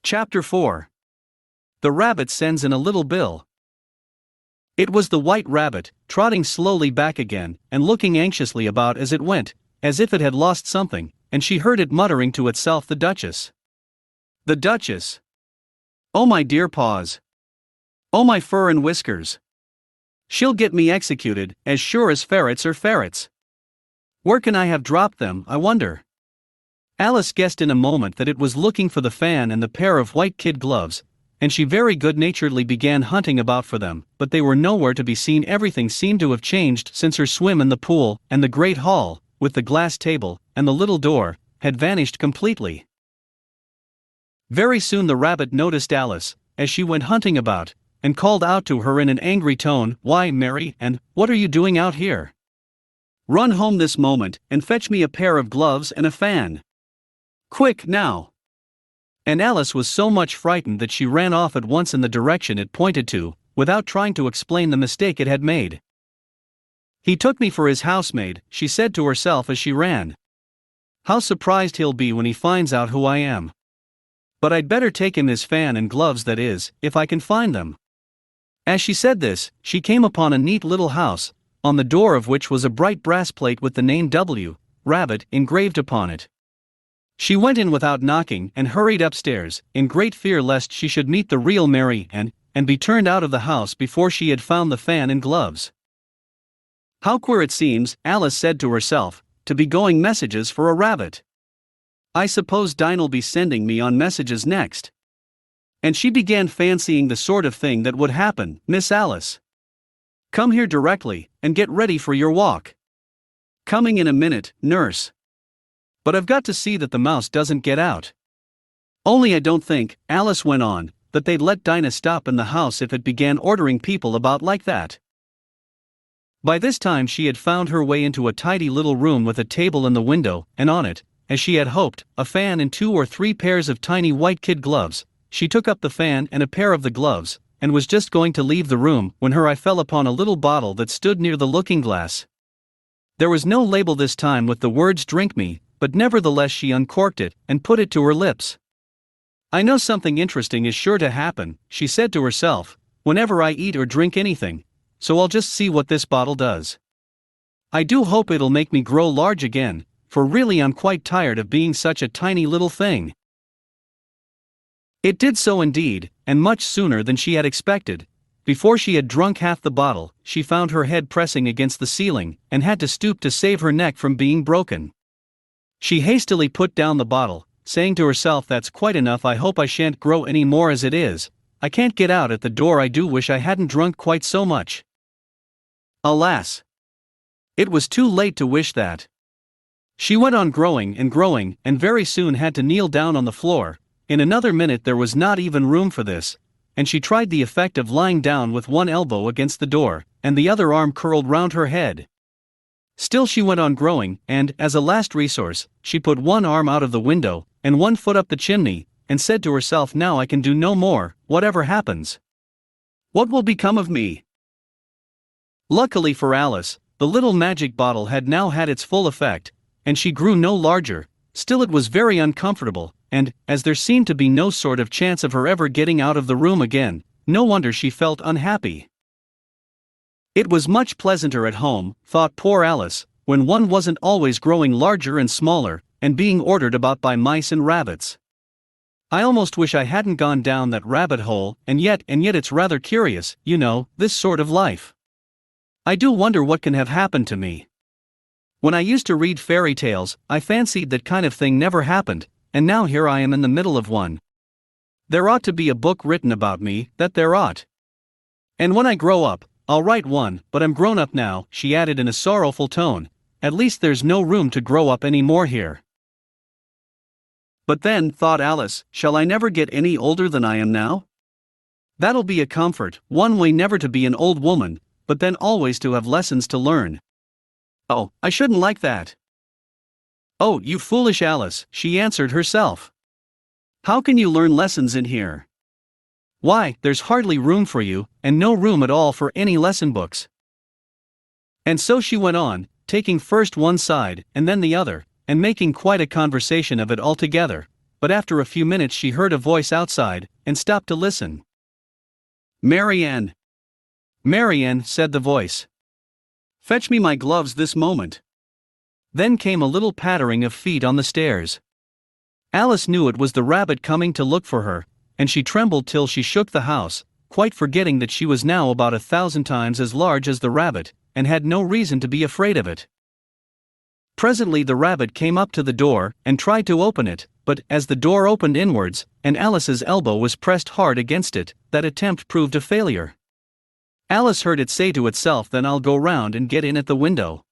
Chapter 4. The Rabbit Sends in a Little Bill. It was the White Rabbit, trotting slowly back again, and looking anxiously about as it went, as if it had lost something, and she heard it muttering to itself, "The Duchess. The Duchess. Oh my dear paws. Oh my fur and whiskers. She'll get me executed, as sure as ferrets are ferrets. Where can I have dropped them, I wonder?" Alice guessed in a moment that it was looking for the fan and the pair of white kid gloves, and she very good-naturedly began hunting about for them, but they were nowhere to be seen. Everything seemed to have changed since her swim in the pool, and the great hall, with the glass table, and the little door, had vanished completely. Very soon the rabbit noticed Alice, as she went hunting about, and called out to her in an angry tone, "Why, Mary, and what are you doing out here? Run home this moment, and fetch me a pair of gloves and a fan. Quick, now!" And Alice was so much frightened that she ran off at once in the direction it pointed to, without trying to explain the mistake it had made. "He took me for his housemaid," she said to herself as she ran. "How surprised he'll be when he finds out who I am. But I'd better take him his fan and gloves, that is, if I can find them." As she said this, she came upon a neat little house, on the door of which was a bright brass plate with the name W. Rabbit engraved upon it. She went in without knocking and hurried upstairs, in great fear lest she should meet the real Mary and be turned out of the house before she had found the fan and gloves. "How queer it seems," Alice said to herself, "to be going messages for a rabbit. I suppose Dinah'll be sending me on messages next." And she began fancying the sort of thing that would happen. "Miss Alice. Come here directly, and get ready for your walk. Coming in a minute, nurse. But I've got to see that the mouse doesn't get out. Only I don't think," Alice went on, "that they'd let Dinah stop in the house if it began ordering people about like that." By this time she had found her way into a tidy little room with a table in the window, and on it, as she had hoped, a fan and 2 or 3 pairs of tiny white kid gloves. She took up the fan and a pair of the gloves, and was just going to leave the room when her eye fell upon a little bottle that stood near the looking-glass. There was no label this time with the words "Drink Me," but nevertheless she uncorked it and put it to her lips. "I know something interesting is sure to happen," she said to herself, "whenever I eat or drink anything, so I'll just see what this bottle does. I do hope it'll make me grow large again, for really I'm quite tired of being such a tiny little thing." It did so indeed, and much sooner than she had expected. Before she had drunk half the bottle, she found her head pressing against the ceiling, and had to stoop to save her neck from being broken. She hastily put down the bottle, saying to herself, "That's quite enough. I hope I shan't grow any more as it is. I can't get out at the door. I do wish I hadn't drunk quite so much." Alas! It was too late to wish that. She went on growing, and very soon had to kneel down on the floor. In another minute there was not even room for this, and she tried the effect of lying down with one elbow against the door, and the other arm curled round her head. Still she went on growing, and, as a last resource, she put one arm out of the window, and one foot up the chimney, and said to herself, "Now I can do no more, whatever happens. What will become of me?" Luckily for Alice, the little magic bottle had now had its full effect, and she grew no larger. Still it was very uncomfortable, and, as there seemed to be no sort of chance of her ever getting out of the room again, no wonder she felt unhappy. It was much pleasanter at home, thought poor Alice, when one wasn't always growing larger and smaller, and being ordered about by mice and rabbits. "I almost wish I hadn't gone down that rabbit hole, and yet it's rather curious, you know, this sort of life. I do wonder what can have happened to me. When I used to read fairy tales, I fancied that kind of thing never happened, and now here I am in the middle of one. There ought to be a book written about me, that there ought. And when I grow up, I'll write one, but I'm grown up now," she added in a sorrowful tone. "At least there's no room to grow up any more here." "But then," thought Alice, "shall I never get any older than I am now? That'll be a comfort, one way never to be an old woman, but then always to have lessons to learn. Oh, I shouldn't like that." "Oh, you foolish Alice," she answered herself. "How can you learn lessons in here? Why, there's hardly room for you, and no room at all for any lesson books." And so she went on, taking first one side and then the other, and making quite a conversation of it altogether, but after a few minutes she heard a voice outside, and stopped to listen. "Marianne! Marianne," said the voice. "Fetch me my gloves this moment." Then came a little pattering of feet on the stairs. Alice knew it was the rabbit coming to look for her, and she trembled till she shook the house, quite forgetting that she was now about 1,000 times as large as the rabbit, and had no reason to be afraid of it. Presently the rabbit came up to the door, and tried to open it, but as the door opened inwards, and Alice's elbow was pressed hard against it, that attempt proved a failure. Alice heard it say to itself, "Then I'll go round and get in at the window."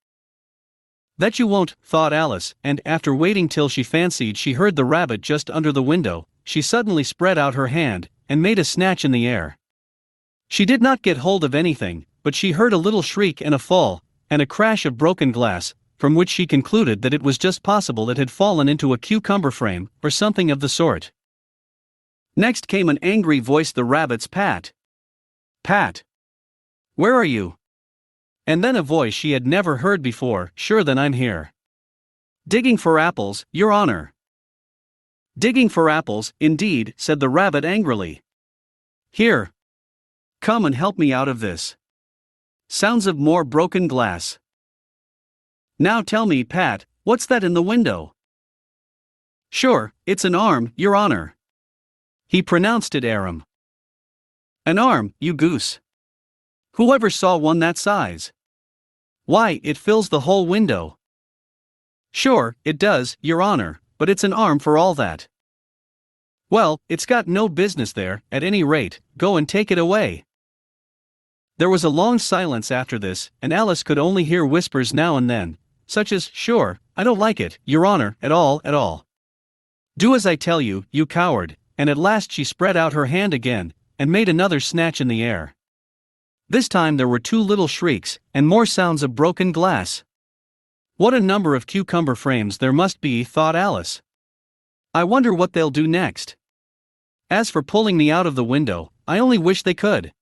"That you won't," thought Alice, and after waiting till she fancied she heard the rabbit just under the window, she suddenly spread out her hand, and made a snatch in the air. She did not get hold of anything, but she heard a little shriek and a fall, and a crash of broken glass, from which she concluded that it was just possible it had fallen into a cucumber frame, or something of the sort. Next came an angry voice, the rabbit's "Pat! Pat! Where are you?" And then a voice she had never heard before, "Sure then I'm here. Digging for apples, your honor." "Digging for apples, indeed," said the rabbit angrily. "Here. Come and help me out of this. Sounds of more broken glass. Now tell me, Pat, what's that in the window?" "Sure, it's an arm, your honor." He pronounced it arum. "An arm, you goose. Whoever saw one that size? Why, it fills the whole window." "Sure, it does, your honor, but it's an arm for all that." "Well, it's got no business there, at any rate, go and take it away." There was a long silence after this, and Alice could only hear whispers now and then, such as, "Sure, I don't like it, your honor, at all, at all. Do as I tell you, you coward," and at last she spread out her hand again, and made another snatch in the air. This time there were 2 little shrieks, and more sounds of broken glass. "What a number of cucumber frames there must be," thought Alice. "I wonder what they'll do next. As for pulling me out of the window, I only wish they could.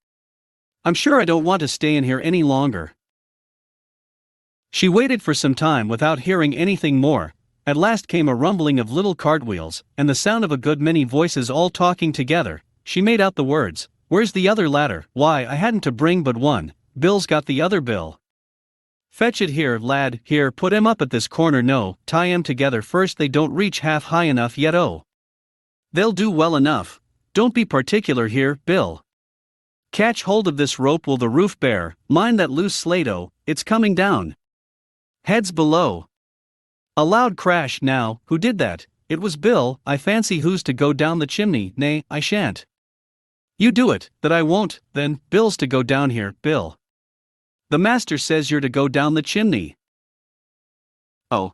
I'm sure I don't want to stay in here any longer." She waited for some time without hearing anything more. At last came a rumbling of little cartwheels, and the sound of a good many voices all talking together. She made out the words, "Where's the other ladder? Why, I hadn't to bring but one. Bill's got the other bill. Fetch it here, lad, here, put 'em up at this corner, no, tie 'em together first, they don't reach half high enough yet, oh. They'll do well enough. Don't be particular here, Bill. Catch hold of this rope, will the roof bear? Mind that loose slate, oh, it's coming down. Heads below." A loud crash. "Now, who did that?" "It was Bill, I fancy. Who's to go down the chimney?" "Nay, I shan't." "You do it." "That I won't, then, Bill's to go down here." "Bill, the master says you're to go down the chimney." "Oh.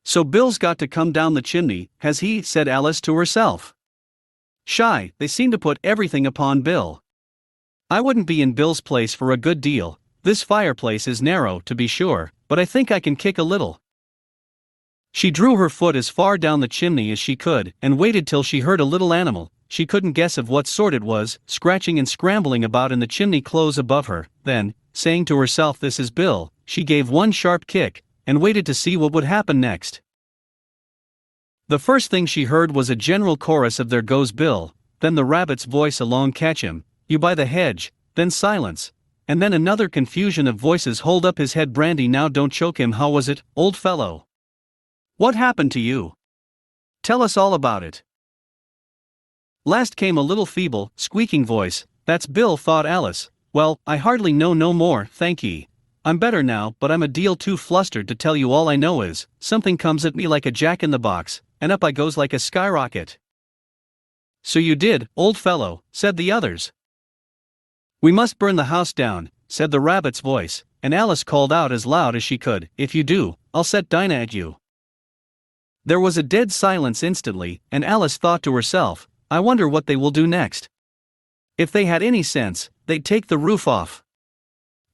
So Bill's got to come down the chimney, has he?" said Alice to herself. "Shy, they seem to put everything upon Bill. I wouldn't be in Bill's place for a good deal. This fireplace is narrow, to be sure, but I think I can kick a little." She drew her foot as far down the chimney as she could, and waited till she heard a little animal, she couldn't guess of what sort it was, scratching and scrambling about in the chimney close above her. Then, saying to herself, "This is Bill," she gave one sharp kick, and waited to see what would happen next. The first thing she heard was a general chorus of "There goes Bill," then the rabbit's voice along, "Catch him, you by the hedge," then silence, and then another confusion of voices, "Hold up his head, Brandy, now don't choke him. How was it, old fellow? What happened to you? Tell us all about it." Last came a little feeble, squeaking voice. "That's Bill," thought Alice. "Well, I hardly know no more, thank ye. I'm better now, but I'm a deal too flustered to tell you. All I know is, something comes at me like a jack-in-the-box, and up I goes like a skyrocket." "So you did, old fellow," said the others. "We must burn the house down," said the rabbit's voice, and Alice called out as loud as she could, "If you do, I'll set Dinah at you." There was a dead silence instantly, and Alice thought to herself, "I wonder what they will do next. If they had any sense, they'd take the roof off."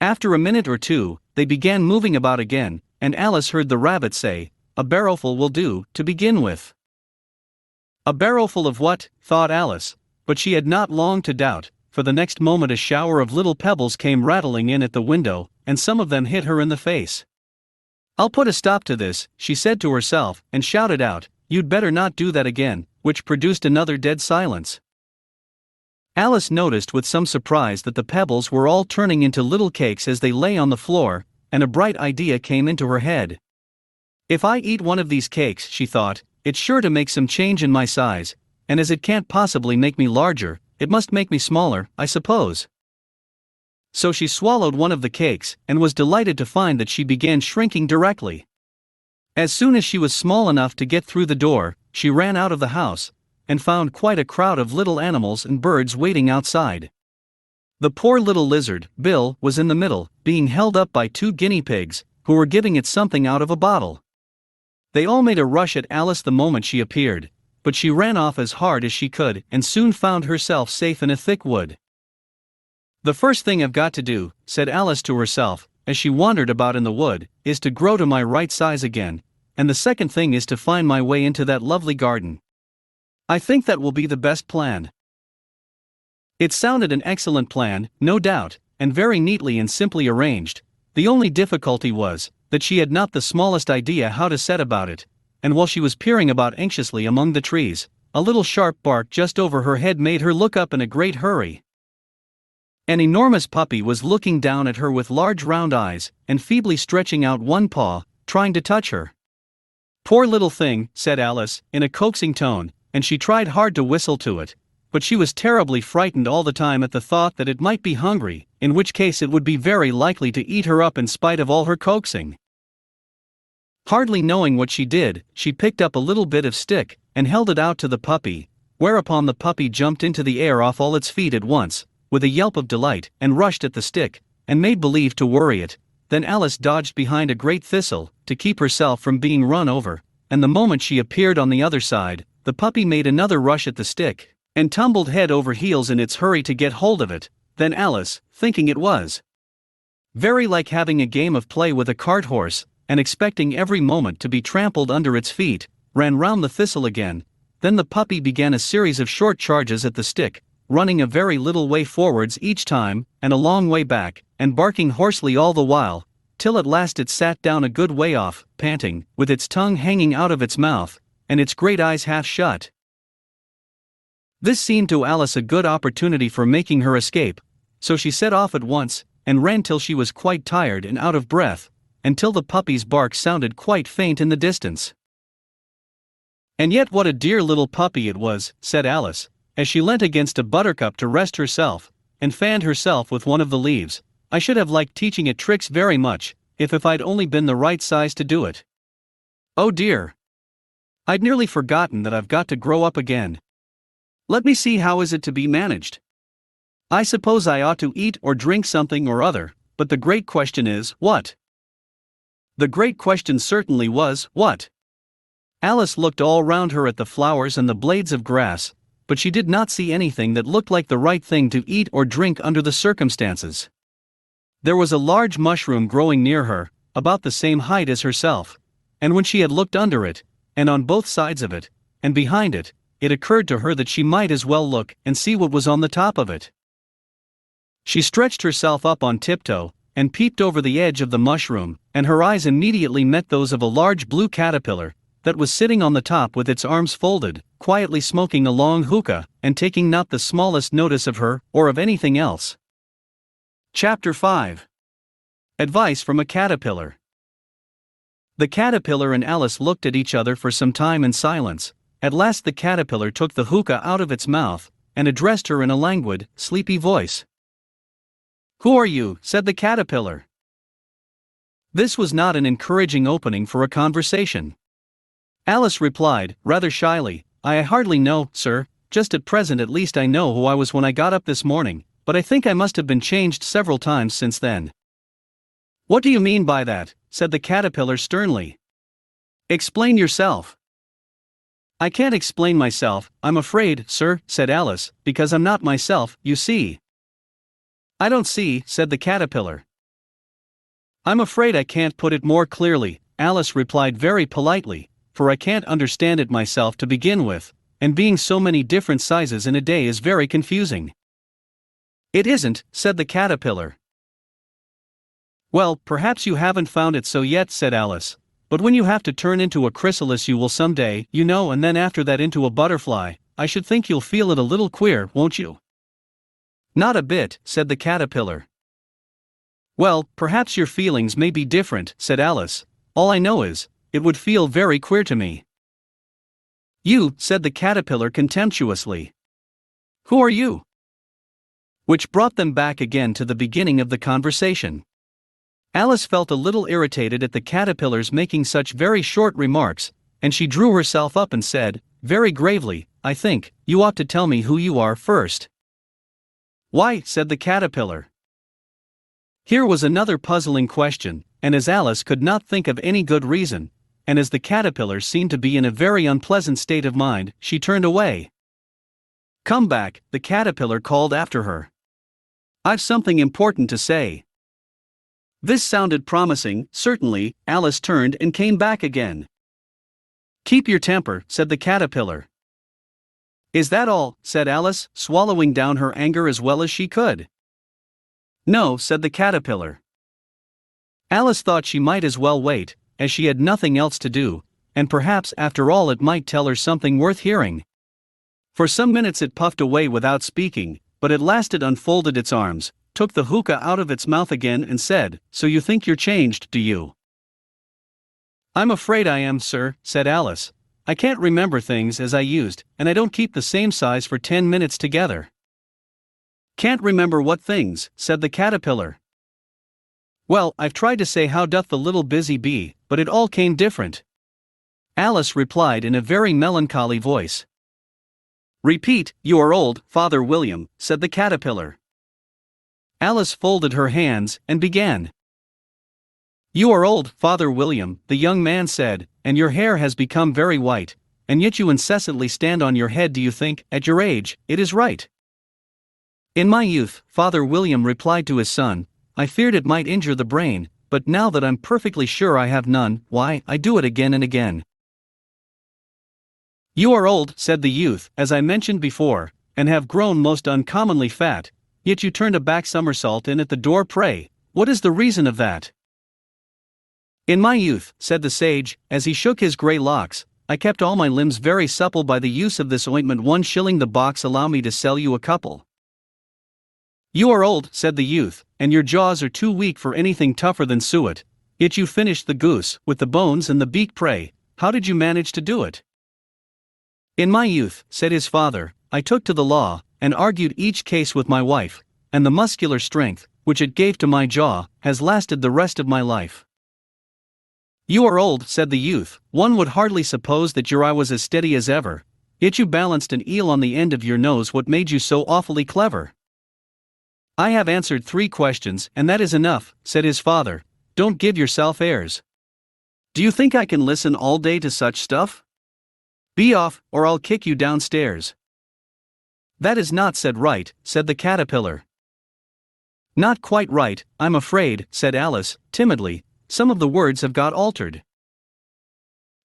After a minute or two, they began moving about again, and Alice heard the rabbit say, "A barrowful will do, to begin with." A barrowful of what, thought Alice, but she had not long to doubt, for the next moment a shower of little pebbles came rattling in at the window, and some of them hit her in the face. "I'll put a stop to this," she said to herself, and shouted out, you'd better not do that again," which produced another dead silence. Alice noticed with some surprise that the pebbles were all turning into little cakes as they lay on the floor, and a bright idea came into her head. "If I eat one of these cakes," she thought, "it's sure to make some change in my size, and as it can't possibly make me larger, it must make me smaller, I suppose." So she swallowed one of the cakes, and was delighted to find that she began shrinking directly. As soon as she was small enough to get through the door, she ran out of the house, and found quite a crowd of little animals and birds waiting outside. The poor little lizard, Bill, was in the middle, being held up by 2 guinea pigs, who were giving it something out of a bottle. They all made a rush at Alice the moment she appeared, but she ran off as hard as she could and soon found herself safe in a thick wood. "The first thing I've got to do," said Alice to herself, as she wandered about in the wood, "is to grow to my right size again, and the second thing is to find my way into that lovely garden. I think that will be the best plan." It sounded an excellent plan, no doubt, and very neatly and simply arranged. The only difficulty was that she had not the smallest idea how to set about it, and while she was peering about anxiously among the trees, a little sharp bark just over her head made her look up in a great hurry. An enormous puppy was looking down at her with large round eyes, and feebly stretching out one paw, trying to touch her. "Poor little thing," said Alice, in a coaxing tone, and she tried hard to whistle to it, but she was terribly frightened all the time at the thought that it might be hungry, in which case it would be very likely to eat her up in spite of all her coaxing. Hardly knowing what she did, she picked up a little bit of stick, and held it out to the puppy, whereupon the puppy jumped into the air off all its feet at once, with a yelp of delight, and rushed at the stick, and made believe to worry it. Then Alice dodged behind a great thistle, to keep herself from being run over, and the moment she appeared on the other side, the puppy made another rush at the stick, and tumbled head over heels in its hurry to get hold of it. Then Alice, thinking it was very like having a game of play with a cart horse, and expecting every moment to be trampled under its feet, ran round the thistle again. Then the puppy began a series of short charges at the stick, running a very little way forwards each time, and a long way back, and barking hoarsely all the while, till at last it sat down a good way off, panting, with its tongue hanging out of its mouth, and its great eyes half shut. This seemed to Alice a good opportunity for making her escape, so she set off at once, and ran till she was quite tired and out of breath, until the puppy's bark sounded quite faint in the distance. "And yet what a dear little puppy it was," said Alice, as she leant against a buttercup to rest herself, and fanned herself with one of the leaves. "I should have liked teaching it tricks very much, if I'd only been the right size to do it. Oh dear! I'd nearly forgotten that I've got to grow up again. Let me see, how is it to be managed? I suppose I ought to eat or drink something or other, but the great question is, what?" The great question certainly was, what? Alice looked all round her at the flowers and the blades of grass, but she did not see anything that looked like the right thing to eat or drink under the circumstances. There was a large mushroom growing near her, about the same height as herself, and when she had looked under it, and on both sides of it, and behind it, it occurred to her that she might as well look and see what was on the top of it. She stretched herself up on tiptoe, and peeped over the edge of the mushroom, and her eyes immediately met those of a large blue caterpillar, that was sitting on the top with its arms folded, quietly smoking a long hookah, and taking not the smallest notice of her, or of anything else. Chapter 5. Advice from a Caterpillar. The caterpillar and Alice looked at each other for some time in silence. At last the caterpillar took the hookah out of its mouth, and addressed her in a languid, sleepy voice. "Who are you?" said the caterpillar. This was not an encouraging opening for a conversation. Alice replied, rather shyly, "I hardly know, sir. Just at present at least I know who I was when I got up this morning, but I think I must have been changed several times since then." "What do you mean by that?" said the caterpillar sternly. "Explain yourself." "I can't explain myself, I'm afraid, sir," said Alice, "because I'm not myself, you see." "I don't see," said the caterpillar. "I'm afraid I can't put it more clearly," Alice replied very politely, "for I can't understand it myself to begin with, and being so many different sizes in a day is very confusing." "It isn't," said the caterpillar. "Well, perhaps you haven't found it so yet," said Alice, But when you have to turn into a chrysalis you will someday, you know, and then after that into a butterfly, I should think you'll feel it a little queer, won't you?" "Not a bit," said the caterpillar. "Well, perhaps your feelings may be different," said Alice. "All I know is, it would feel very queer to me." "You," said the caterpillar contemptuously. "Who are you?" Which brought them back again to the beginning of the conversation. Alice felt a little irritated at the caterpillar's making such very short remarks, and she drew herself up and said, very gravely, "I think you ought to tell me who you are first." "Why?" said the caterpillar. Here was another puzzling question, and as Alice could not think of any good reason, and as the caterpillar seemed to be in a very unpleasant state of mind, she turned away. "Come back," the caterpillar called after her. "I've something important to say." This sounded promising. Certainly, Alice turned and came back again. "Keep your temper," said the caterpillar. "Is that all?" said Alice, swallowing down her anger as well as she could. "No," said the caterpillar. Alice thought she might as well wait, as she had nothing else to do, and perhaps after all it might tell her something worth hearing. For some minutes it puffed away without speaking, but at last it unfolded its arms, took the hookah out of its mouth again and said, "So you think you're changed, do you?" "I'm afraid I am, sir," said Alice. "I can't remember things as I used, and I don't keep the same size for 10 minutes together." "Can't remember what things?" said the caterpillar. "Well, I've tried to say how doth the little busy bee, but it all came different." Alice replied in a very melancholy voice. "Repeat, you are old, Father William," said the caterpillar. Alice folded her hands and began. "You are old, Father William," the young man said, "and your hair has become very white, and yet you incessantly stand on your head. Do you think, at your age, it is right?" "In my youth," Father William replied to his son, "I feared it might injure the brain, but now that I'm perfectly sure I have none, why, I do it again and again." "You are old," said the youth, "as I mentioned before, and have grown most uncommonly fat, yet you turned a back somersault in at the door. Pray, what is the reason of that?" "In my youth," said the sage, as he shook his grey locks, "I kept all my limbs very supple by the use of this ointment. 1 shilling the box. Allow me to sell you a couple." "You are old," said the youth, "and your jaws are too weak for anything tougher than suet, yet you finished the goose, with the bones and the beak. Pray, how did you manage to do it?" "In my youth," said his father, "I took to the law, and argued each case with my wife, and the muscular strength, which it gave to my jaw, has lasted the rest of my life." "You are old," said the youth, "one would hardly suppose that your eye was as steady as ever, yet you balanced an eel on the end of your nose. What made you so awfully clever?" "I have answered 3 questions, and that is enough," said his father. "Don't give yourself airs. Do you think I can listen all day to such stuff? Be off, or I'll kick you downstairs." "That is not said right," said the caterpillar. "Not quite right, I'm afraid," said Alice, timidly. "Some of the words have got altered."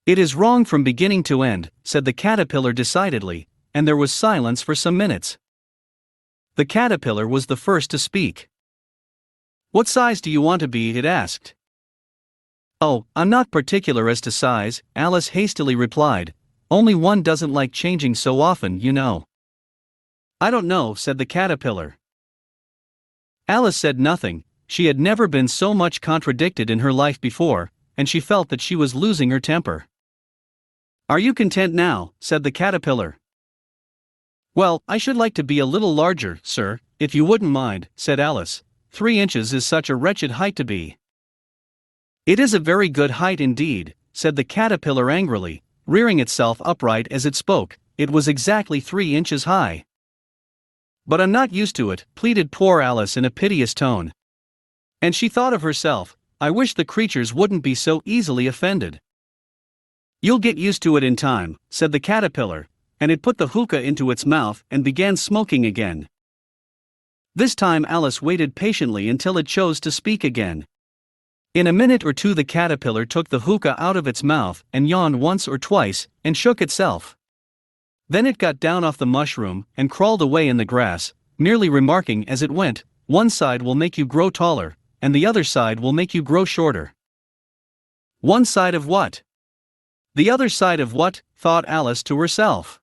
"It is wrong from beginning to end," said the caterpillar decidedly, and there was silence for some minutes. The caterpillar was the first to speak. "What size do you want to be?" it asked. "Oh, I'm not particular as to size," Alice hastily replied. "Only one doesn't like changing so often, you know." "I don't know," said the caterpillar. Alice said nothing. She had never been so much contradicted in her life before, and she felt that she was losing her temper. "Are you content now?" said the caterpillar. "Well, I should like to be a little larger, sir, if you wouldn't mind," said Alice. 3 inches is such a wretched height to be." "It is a very good height indeed," said the caterpillar angrily, rearing itself upright as it spoke. "It was exactly 3 inches high." "But I'm not used to it," pleaded poor Alice in a piteous tone. And she thought of herself, "I wish the creatures wouldn't be so easily offended." "You'll get used to it in time," said the caterpillar, and it put the hookah into its mouth and began smoking again. This time Alice waited patiently until it chose to speak again. In a minute or two the caterpillar took the hookah out of its mouth and yawned once or twice, and shook itself. Then it got down off the mushroom and crawled away in the grass, merely remarking as it went, "One side will make you grow taller, and the other side will make you grow shorter." One side of what? The other side of what? Thought Alice to herself.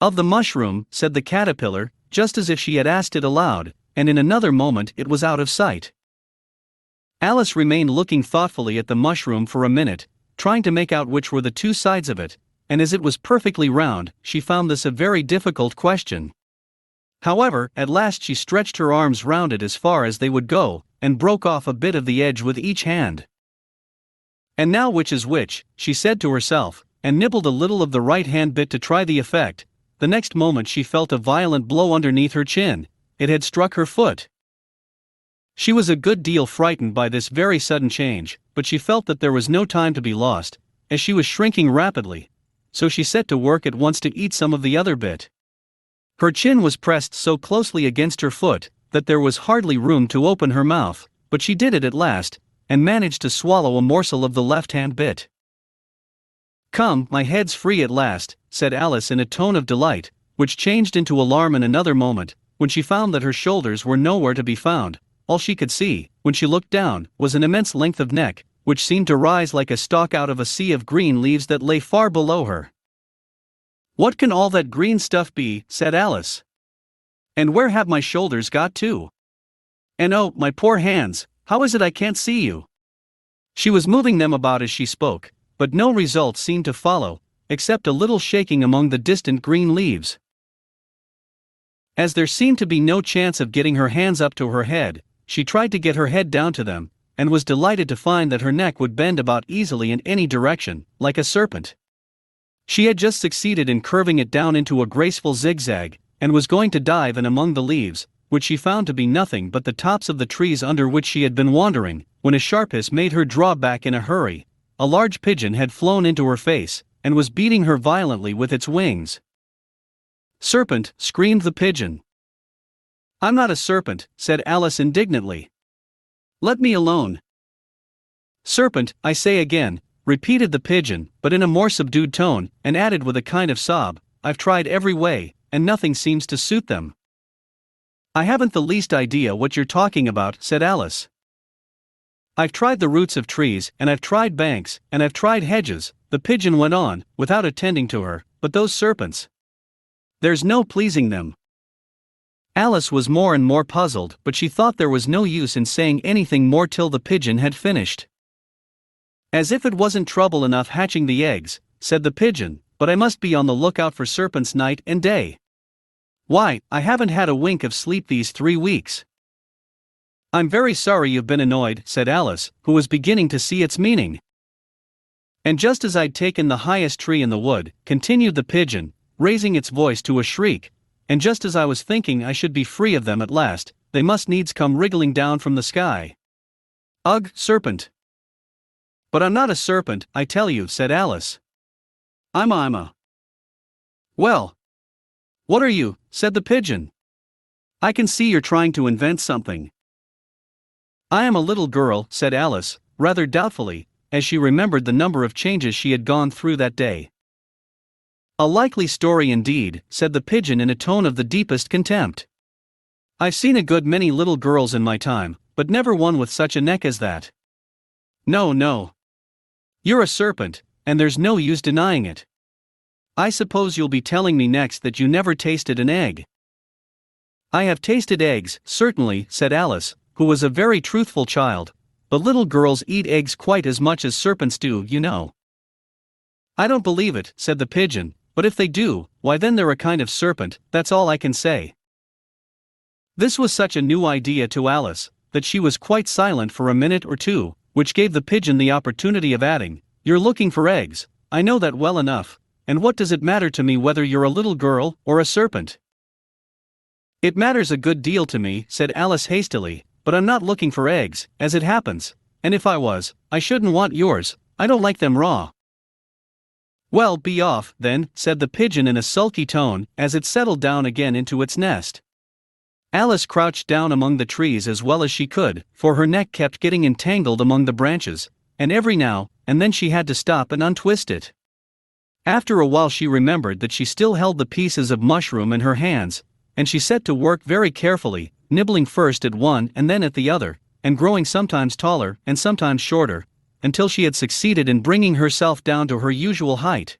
Of the mushroom, said the caterpillar, just as if she had asked it aloud, and in another moment it was out of sight. Alice remained looking thoughtfully at the mushroom for a minute, trying to make out which were the two sides of it, and as it was perfectly round, she found this a very difficult question. However, at last she stretched her arms round it as far as they would go, and broke off a bit of the edge with each hand. And now which is which, she said to herself, and nibbled a little of the right-hand bit to try the effect. The next moment she felt a violent blow underneath her chin. It had struck her foot. She was a good deal frightened by this very sudden change, but she felt that there was no time to be lost, as she was shrinking rapidly, so she set to work at once to eat some of the other bit. Her chin was pressed so closely against her foot that there was hardly room to open her mouth, but she did it at last, and managed to swallow a morsel of the left-hand bit. "Come, my head's free at last," said Alice in a tone of delight, which changed into alarm in another moment, when she found that her shoulders were nowhere to be found. All she could see, when she looked down, was an immense length of neck, which seemed to rise like a stalk out of a sea of green leaves that lay far below her. "What can all that green stuff be?" said Alice. "And where have my shoulders got to? And oh, my poor hands, how is it I can't see you?" She was moving them about as she spoke, but no result seemed to follow, except a little shaking among the distant green leaves. As there seemed to be no chance of getting her hands up to her head, she tried to get her head down to them, and was delighted to find that her neck would bend about easily in any direction, like a serpent. She had just succeeded in curving it down into a graceful zigzag, and was going to dive in among the leaves, which she found to be nothing but the tops of the trees under which she had been wandering, when a sharp hiss made her draw back in a hurry. A large pigeon had flown into her face, and was beating her violently with its wings. "Serpent!" screamed the pigeon. "I'm not a serpent," said Alice indignantly. "Let me alone." "Serpent, I say again," repeated the pigeon, but in a more subdued tone, and added with a kind of sob, "I've tried every way, and nothing seems to suit them." "I haven't the least idea what you're talking about," said Alice. "I've tried the roots of trees, and I've tried banks, and I've tried hedges," the pigeon went on, without attending to her, "but those serpents, there's no pleasing them." Alice was more and more puzzled, but she thought there was no use in saying anything more till the pigeon had finished. "As if it wasn't trouble enough hatching the eggs," said the pigeon, "but I must be on the lookout for serpents night and day. Why, I haven't had a wink of sleep these 3 weeks." "I'm very sorry you've been annoyed," said Alice, who was beginning to see its meaning. "And just as I'd taken the highest tree in the wood," continued the pigeon, raising its voice to a shriek, "and just as I was thinking I should be free of them at last, they must needs come wriggling down from the sky. Ugh, serpent!" "But I'm not a serpent, I tell you," said Alice. I'm a. "Well, what are you?" said the pigeon. "I can see you're trying to invent something." "I am a little girl," said Alice, rather doubtfully, as she remembered the number of changes she had gone through that day. "A likely story indeed," said the pigeon in a tone of the deepest contempt. "I've seen a good many little girls in my time, but never one with such a neck as that. No, no. You're a serpent, and there's no use denying it. I suppose you'll be telling me next that you never tasted an egg." "I have tasted eggs, certainly," said Alice, who was a very truthful child, "but little girls eat eggs quite as much as serpents do, you know." "I don't believe it," said the pigeon, "but if they do, why then they're a kind of serpent, that's all I can say." This was such a new idea to Alice, that she was quite silent for a minute or two, which gave the pigeon the opportunity of adding, "You're looking for eggs, I know that well enough, and what does it matter to me whether you're a little girl or a serpent?" "It matters a good deal to me," said Alice hastily, "but I'm not looking for eggs, as it happens, and if I was, I shouldn't want yours, I don't like them raw." "Well, be off, then," said the pigeon in a sulky tone, as it settled down again into its nest. Alice crouched down among the trees as well as she could, for her neck kept getting entangled among the branches, and every now and then she had to stop and untwist it. After a while she remembered that she still held the pieces of mushroom in her hands, and she set to work very carefully, nibbling first at one and then at the other, and growing sometimes taller and sometimes shorter, until she had succeeded in bringing herself down to her usual height.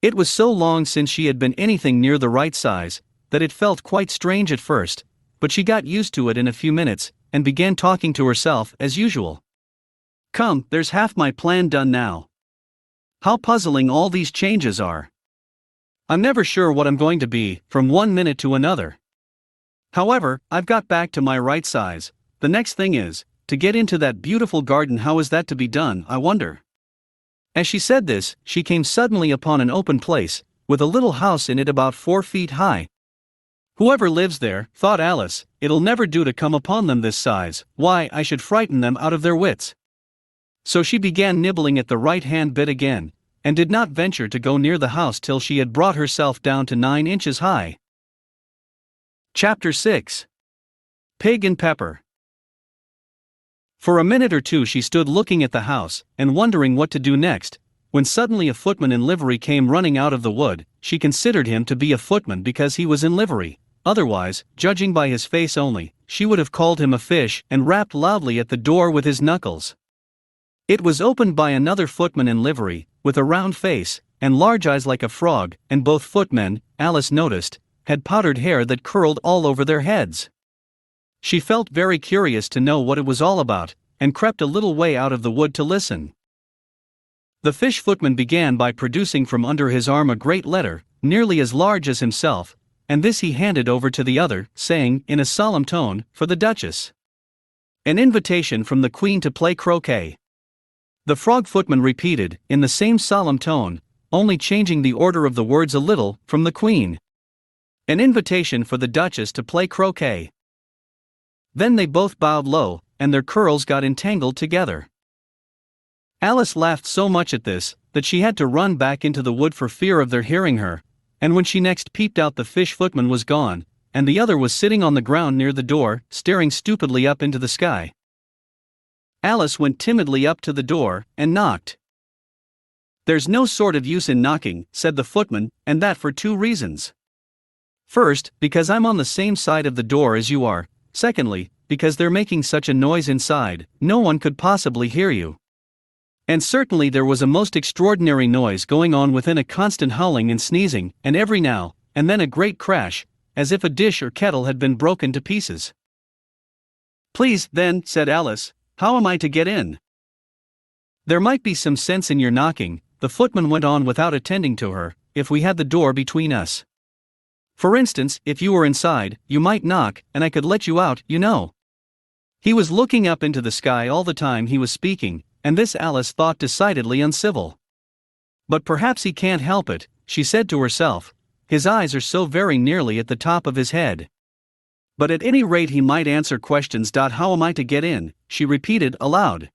It was so long since she had been anything near the right size, that it felt quite strange at first, but she got used to it in a few minutes, and began talking to herself as usual. Come, there's half my plan done now. How puzzling all these changes are. I'm never sure what I'm going to be, from one minute to another. However, I've got back to my right size. The next thing is, to get into that beautiful garden. How is that to be done, I wonder? As she said this, she came suddenly upon an open place, with a little house in it about 4 feet high. Whoever lives there, thought Alice, it'll never do to come upon them this size. Why, I should frighten them out of their wits. So she began nibbling at the right-hand bit again, and did not venture to go near the house till she had brought herself down to 9 inches high. Chapter 6. Pig and Pepper. For a minute or two she stood looking at the house, and wondering what to do next, when suddenly a footman in livery came running out of the wood. She considered him to be a footman because he was in livery. Otherwise, judging by his face only, she would have called him a fish, and rapped loudly at the door with his knuckles. It was opened by another footman in livery, with a round face, and large eyes like a frog, and both footmen, Alice noticed, had powdered hair that curled all over their heads. She felt very curious to know what it was all about, and crept a little way out of the wood to listen. The fish footman began by producing from under his arm a great letter, nearly as large as himself, and this he handed over to the other, saying, in a solemn tone, for the Duchess. An invitation from the Queen to play croquet. The frog footman repeated, in the same solemn tone, only changing the order of the words a little, from the Queen. An invitation for the Duchess to play croquet. Then they both bowed low, and their curls got entangled together. Alice laughed so much at this, that she had to run back into the wood for fear of their hearing her, and when she next peeped out the fish footman was gone, and the other was sitting on the ground near the door, staring stupidly up into the sky. Alice went timidly up to the door, and knocked. "There's no sort of use in knocking," said the footman, "and that for 2 reasons. First, because I'm on the same side of the door as you are. Secondly, because they're making such a noise inside, no one could possibly hear you." And certainly there was a most extraordinary noise going on within, a constant howling and sneezing, and every now and then a great crash, as if a dish or kettle had been broken to pieces. "Please, then," said Alice, "how am I to get in?" "There might be some sense in your knocking," the footman went on without attending to her, "if we had the door between us. For instance, if you were inside, you might knock, and I could let you out, you know." He was looking up into the sky all the time he was speaking, and this Alice thought decidedly uncivil. But perhaps he can't help it, she said to herself, his eyes are so very nearly at the top of his head. But at any rate he might answer questions. "How am I to get in?" she repeated aloud.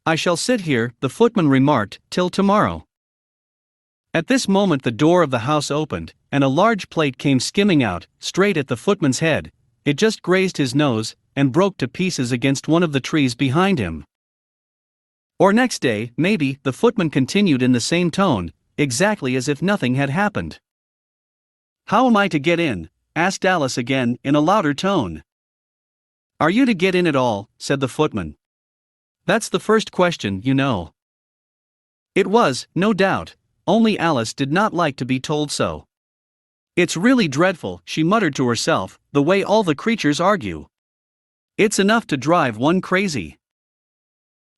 "I shall sit here," the footman remarked, "till tomorrow." At this moment the door of the house opened, and a large plate came skimming out, straight at the footman's head. It just grazed his nose, and broke to pieces against one of the trees behind him. "Or next day, maybe," the footman continued in the same tone, exactly as if nothing had happened. "How am I to get in?" asked Alice again, in a louder tone. "Are you to get in at all?" said the footman. "That's the first question, you know." It was, no doubt, only Alice did not like to be told so. "It's really dreadful," she muttered to herself, "the way all the creatures argue. It's enough to drive one crazy."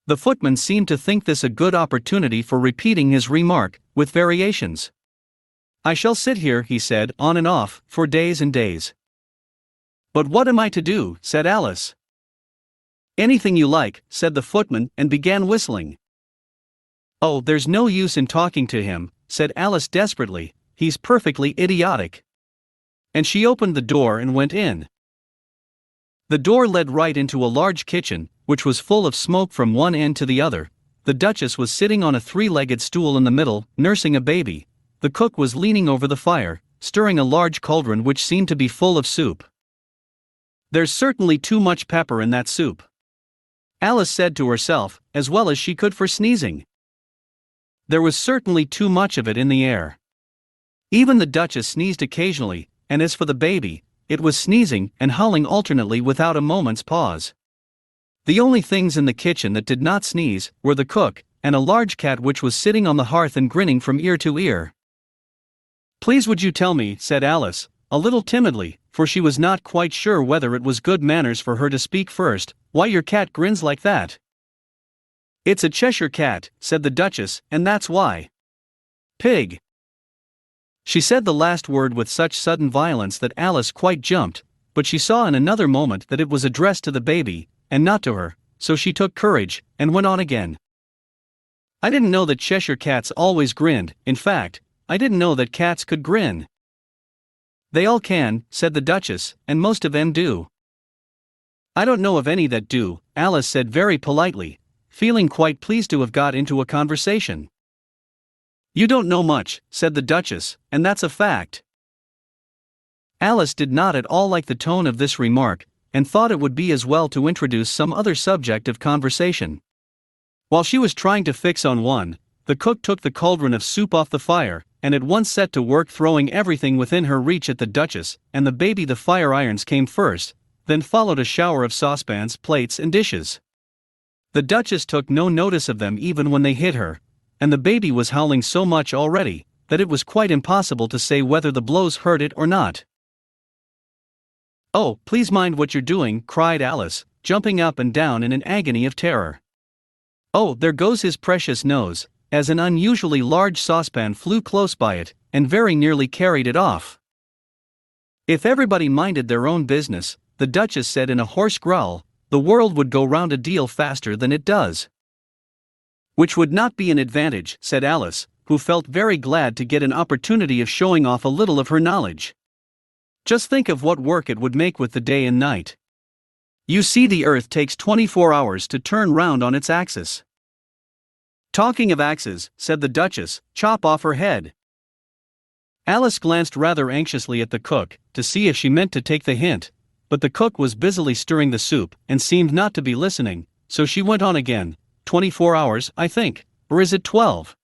The footman seemed to think this a good opportunity for repeating his remark, with variations. "I shall sit here," he said, "on and off, for days and days." "But what am I to do?" said Alice. "Anything you like," said the footman, and began whistling. "Oh, there's no use in talking to him," said Alice desperately, "he's perfectly idiotic." And she opened the door and went in. The door led right into a large kitchen, which was full of smoke from one end to the other. The Duchess was sitting on a 3-legged stool in the middle, nursing a baby. The cook was leaning over the fire, stirring a large cauldron which seemed to be full of soup. "There's certainly too much pepper in that soup," Alice said to herself, as well as she could for sneezing. There was certainly too much of it in the air. Even the Duchess sneezed occasionally, and as for the baby, it was sneezing and howling alternately without a moment's pause. The only things in the kitchen that did not sneeze were the cook and a large cat which was sitting on the hearth and grinning from ear to ear. "Please would you tell me," said Alice, a little timidly, for she was not quite sure whether it was good manners for her to speak first, "why your cat grins like that?" "It's a Cheshire cat," said the Duchess, "and that's why." "Pig." She said the last word with such sudden violence that Alice quite jumped, but she saw in another moment that it was addressed to the baby, and not to her, so she took courage, and went on again. "I didn't know that Cheshire cats always grinned. In fact, I didn't know that cats could grin." "They all can," said the Duchess, "and most of 'em do." "I don't know of any that do," Alice said very politely, feeling quite pleased to have got into a conversation. "You don't know much," said the Duchess, "and that's a fact." Alice did not at all like the tone of this remark, and thought it would be as well to introduce some other subject of conversation. While she was trying to fix on one, the cook took the cauldron of soup off the fire, and at once set to work throwing everything within her reach at the Duchess and the baby. The fire irons came first, then followed a shower of saucepans, plates, and dishes. The Duchess took no notice of them even when they hit her, and the baby was howling so much already that it was quite impossible to say whether the blows hurt it or not. "Oh, please mind what you're doing," cried Alice, jumping up and down in an agony of terror. "Oh, there goes his precious nose," as an unusually large saucepan flew close by it, and very nearly carried it off. "If everybody minded their own business," the Duchess said in a hoarse growl, "the world would go round a deal faster than it does." "Which would not be an advantage," said Alice, who felt very glad to get an opportunity of showing off a little of her knowledge. "Just think of what work it would make with the day and night. You see, the Earth takes 24 hours to turn round on its axis." "Talking of axes," said the Duchess, "chop off her head." Alice glanced rather anxiously at the cook, to see if she meant to take the hint, but the cook was busily stirring the soup, and seemed not to be listening, so she went on again, 24 hours, I think, or is it 12?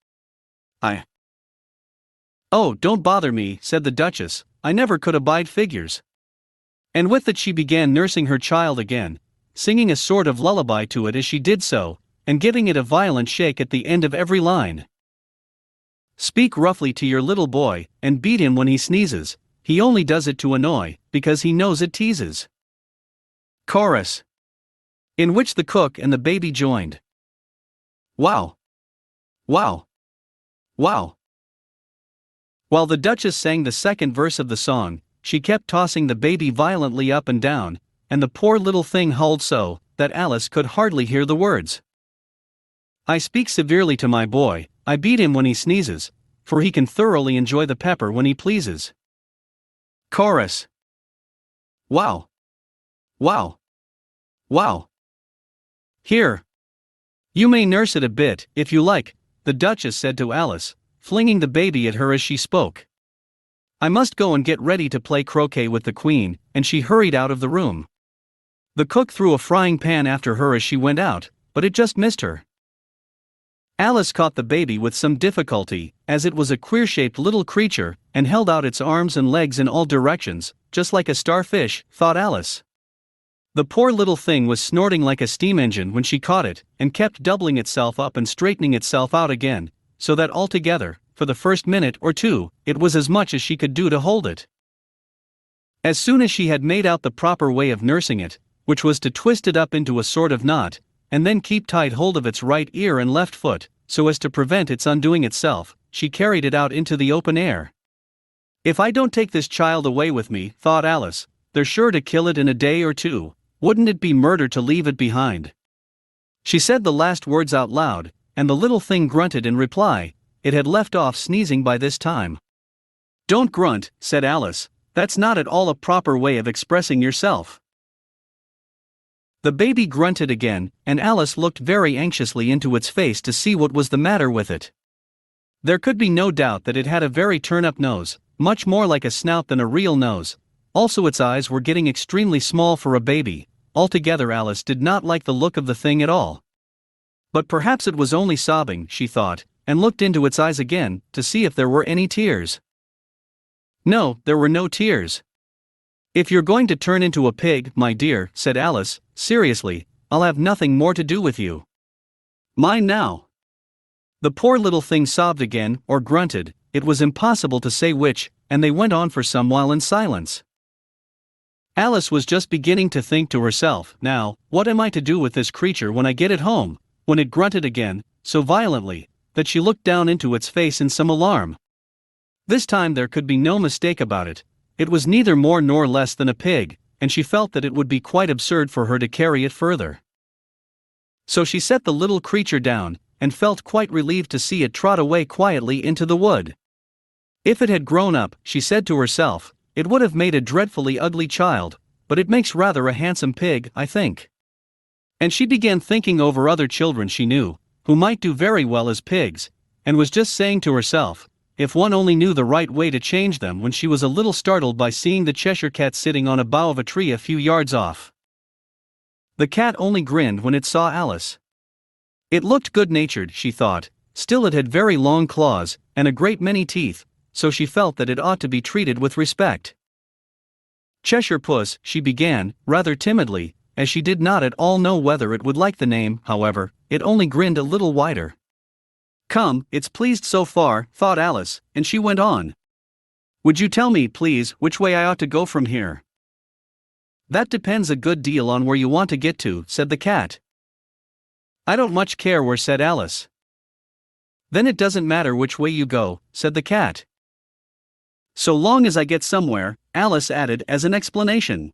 "Oh, don't bother me," said the Duchess, "I never could abide figures." And with it she began nursing her child again, singing a sort of lullaby to it as she did so, and giving it a violent shake at the end of every line. "Speak roughly to your little boy, and beat him when he sneezes, he only does it to annoy, because he knows it teases." Chorus. In which the cook and the baby joined. Wow! Wow! Wow! While the Duchess sang the second verse of the song, she kept tossing the baby violently up and down, and the poor little thing howled so that Alice could hardly hear the words. "I speak severely to my boy, I beat him when he sneezes, for he can thoroughly enjoy the pepper when he pleases." Chorus. Wow! Wow! Wow! "Here. You may nurse it a bit, if you like," the Duchess said to Alice, flinging the baby at her as she spoke. "I must go and get ready to play croquet with the Queen," and she hurried out of the room. The cook threw a frying pan after her as she went out, but it just missed her. Alice caught the baby with some difficulty, as it was a queer-shaped little creature, and held out its arms and legs in all directions, just like a starfish, thought Alice. The poor little thing was snorting like a steam engine when she caught it, and kept doubling itself up and straightening itself out again, so that altogether, for the first minute or two, it was as much as she could do to hold it. As soon as she had made out the proper way of nursing it, which was to twist it up into a sort of knot, and then keep tight hold of its right ear and left foot, so as to prevent its undoing itself, she carried it out into the open air. "If I don't take this child away with me," thought Alice, "they're sure to kill it in a day or two. Wouldn't it be murder to leave it behind?" She said the last words out loud, and the little thing grunted in reply. It had left off sneezing by this time. "Don't grunt," said Alice, "that's not at all a proper way of expressing yourself." The baby grunted again, and Alice looked very anxiously into its face to see what was the matter with it. There could be no doubt that it had a very turn-up nose, much more like a snout than a real nose. Also its eyes were getting extremely small for a baby. Altogether Alice did not like the look of the thing at all. But perhaps it was only sobbing, she thought, and looked into its eyes again, to see if there were any tears. No, there were no tears. "If you're going to turn into a pig, my dear," said Alice, seriously, I'll have nothing more to do with you. Mine now." The poor little thing sobbed again, or grunted, it was impossible to say which, and they went on for some while in silence. Alice was just beginning to think to herself, "Now, what am I to do with this creature when I get it home?" when it grunted again, so violently, that she looked down into its face in some alarm. This time there could be no mistake about it. It was neither more nor less than a pig, and she felt that it would be quite absurd for her to carry it further. So she set the little creature down, and felt quite relieved to see it trot away quietly into the wood. If it had grown up, she said to herself, it would have made a dreadfully ugly child, but it makes rather a handsome pig, I think. And she began thinking over other children she knew, who might do very well as pigs, and was just saying to herself, if one only knew the right way to change them, when she was a little startled by seeing the Cheshire Cat sitting on a bough of a tree a few yards off. The cat only grinned when it saw Alice. It looked good-natured, she thought, still it had very long claws, and a great many teeth, so she felt that it ought to be treated with respect. "Cheshire Puss," she began, rather timidly, as she did not at all know whether it would like the name. However, it only grinned a little wider. "Come, it's pleased so far," thought Alice, and she went on. "Would you tell me, please, which way I ought to go from here?" "That depends a good deal on where you want to get to," said the cat. "I don't much care where," said Alice. "Then it doesn't matter which way you go," said the cat. "So long as I get somewhere," Alice added as an explanation.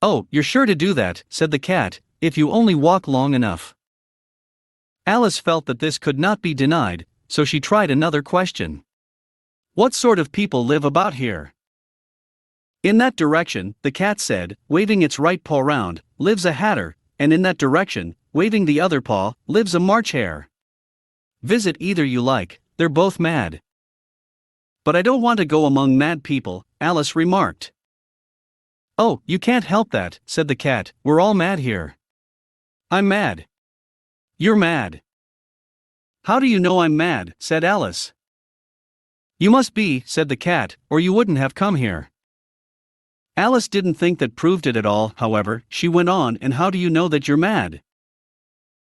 "Oh, you're sure to do that," said the cat, "if you only walk long enough." Alice felt that this could not be denied, so she tried another question. "What sort of people live about here?" "In that direction," the cat said, waving its right paw round, "lives a hatter, and in that direction, waving the other paw, lives a March hare. Visit either you like, they're both mad." "But I don't want to go among mad people," Alice remarked. "Oh, you can't help that," said the cat, "we're all mad here." "I'm mad." "You're mad." "How do you know I'm mad?" said Alice. "You must be," said the cat, "or you wouldn't have come here." Alice didn't think that proved it at all. However, she went on, "And how do you know that you're mad?"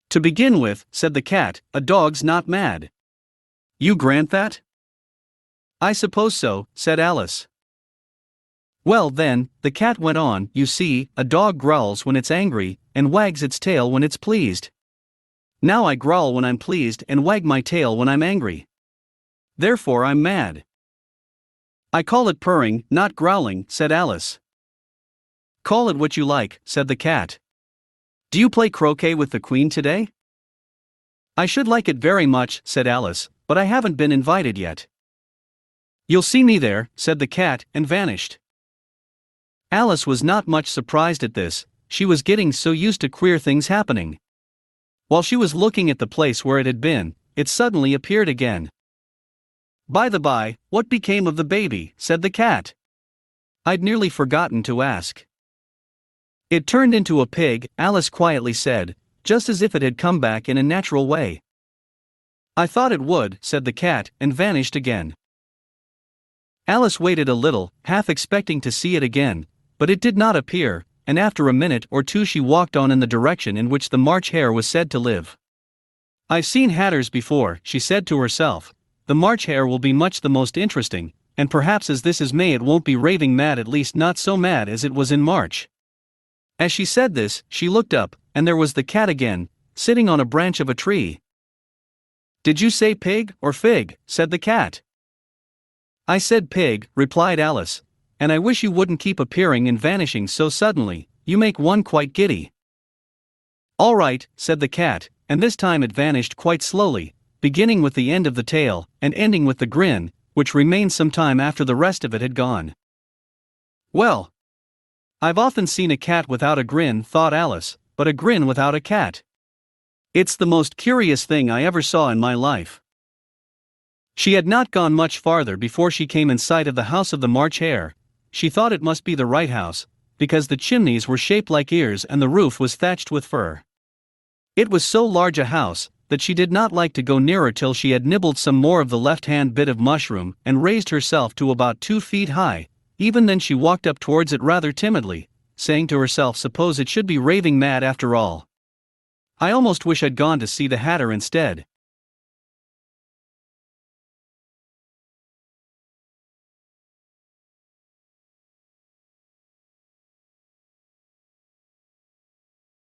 "To begin with," said the cat, "a dog's not mad." "You grant that?" "I suppose so," said Alice. "Well then," the cat went on, "you see, a dog growls when it's angry, and wags its tail when it's pleased. Now I growl when I'm pleased and wag my tail when I'm angry. Therefore I'm mad." "I call it purring, not growling," said Alice. "Call it what you like," said the cat. "Do you play croquet with the Queen today?" "I should like it very much," said Alice, "but I haven't been invited yet." "You'll see me there," said the cat, and vanished. Alice was not much surprised at this, she was getting so used to queer things happening. While she was looking at the place where it had been, it suddenly appeared again. "By the by, what became of the baby?" said the cat. "I'd nearly forgotten to ask." "It turned into a pig," Alice quietly said, just as if it had come back in a natural way. "I thought it would," said the cat, and vanished again. Alice waited a little, half expecting to see it again, but it did not appear, and after a minute or two she walked on in the direction in which the March hare was said to live. "I've seen hatters before," she said to herself. "The March hare will be much the most interesting, and perhaps as this is May it won't be raving mad, at least not so mad as it was in March." As she said this, she looked up, and there was the cat again, sitting on a branch of a tree. "Did you say pig or fig?" said the cat. "I said pig," replied Alice, "and I wish you wouldn't keep appearing and vanishing so suddenly, you make one quite giddy." "All right," said the cat, and this time it vanished quite slowly, beginning with the end of the tail, and ending with the grin, which remained some time after the rest of it had gone. "Well, I've often seen a cat without a grin," thought Alice, "but a grin without a cat. It's the most curious thing I ever saw in my life." She had not gone much farther before she came in sight of the house of the March hare. She thought it must be the right house, because the chimneys were shaped like ears and the roof was thatched with fur. It was so large a house that she did not like to go nearer till she had nibbled some more of the left-hand bit of mushroom and raised herself to about 2 feet high. Even then she walked up towards it rather timidly, saying to herself, suppose it should be raving mad after all. I almost wish I'd gone to see the Hatter instead.